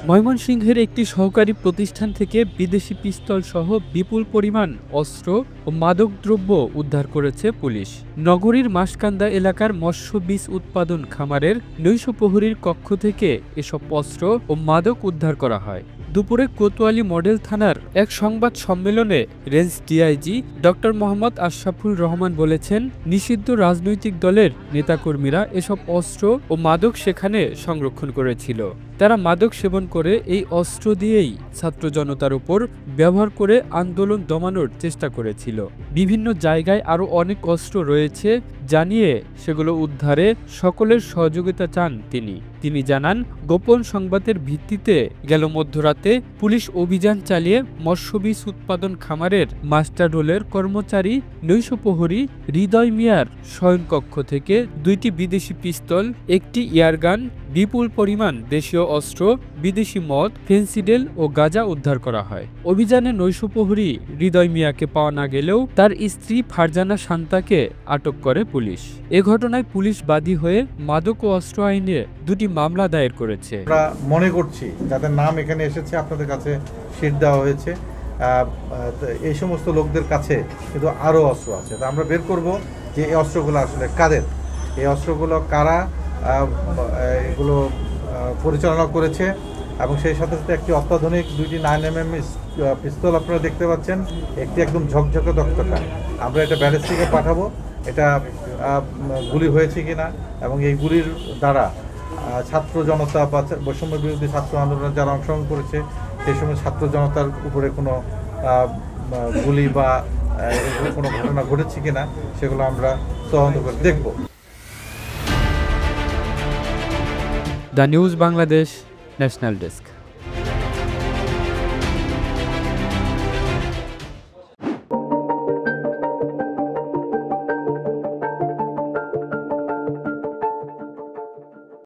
ময়মনসিংহের একটি সহকারী প্রতিষ্ঠান থেকে বিদেশি পিস্তল সহ বিপুল পরিমাণ অস্ত্র ও মাদকদ্রব্য উদ্ধার করেছে পুলিশ। নগরীর মাসকান্দা এলাকার মৎস্য বীজ উৎপাদন খামারের নৈশপ্রহরীর কক্ষ থেকে এসব অস্ত্র ও মাদক উদ্ধার করা হয়। দুপুরে কোতোয়ালি মডেল থানার এক সংবাদ সম্মেলনে range DIG doctor Mohammad Ashraful Rahman বলেছেন, নিষিদ্ধ রাজনৈতিক দলের নেতাকর্মীরা এসব অস্ত্র ও মাদক সেখানে সংরক্ষণ করেছিল। তারা মাদক সেবন করে এই অস্ত্র দিয়েই ছাত্র জনতার উপর ব্যবহার করে আন্দোলন দমানোর চেষ্টা করেছিল। বিভিন্ন জায়গায় আরও অনেক অস্ত্র রয়েছে জানিয়ে সেগুলো উদ্ধারে সকলের সহযোগিতা চান তিনি জানান, গোপন সংবাদের ভিত্তিতে গেল মধ্যরাতে পুলিশ অভিযান চালিয়ে মৎস্য বীজ উৎপাদন খামারের মাস্টার রোলের কর্মচারী নৈশপ্রহরী হৃদয় মিয়ার শয়নকক্ষ থেকে 2টি বিদেশি পিস্তল, একটি এয়ারগান, বিপুল পরিমাণ দেশীয় অস্ত্র, বিদেশি মদ, ফেন্সিডেল ও গাঁজা উদ্ধার করা হয়। অভিযানে নৈশপ্রহরী হৃদয় মিয়াকে পাওয়া না গেলেও তার স্ত্রী ফারজানা শান্তাকে আটক করে পুলিশ। এ ঘটনায় পুলিশ বাদী হয়ে মাদক ও অস্ত্র আইনে 2টি মামলা দায়ের করেছে। আমরা মনে করছি যাদের নাম এখানে এসেছে আপনাদের কাছে শীট দেওয়া হয়েছে, এই সমস্ত লোকদের কাছে কিন্তু আরও অস্ত্র আছে। তা আমরা বের করব যে এই অস্ত্রগুলো আসলে কাদের, এই অস্ত্রগুলো কারা এগুলো পরিচালনা করেছে, এবং সেই সাথে সাথে একটি অত্যাধুনিক 2টি 9mm পিস্তল আপনারা দেখতে পাচ্ছেন, একটি একদম ঝকঝকে দক্তকা। আমরা এটা ব্যালিস্টিকে পাঠাবো, এটা গুলি হয়েছে কিনা এবং এই গুলির দ্বারা ছাত্র জনতা বা বৈষম্য বিরোধী ছাত্র আন্দোলনে যারা অংশগ্রহণ করেছে সেই সময় ছাত্র জনতার উপরে কোনো গুলি বা কোনো ঘটনা ঘটেছে কিনা সেগুলো আমরা তদন্ত করে দেখব। The news Bangladesh, national desk.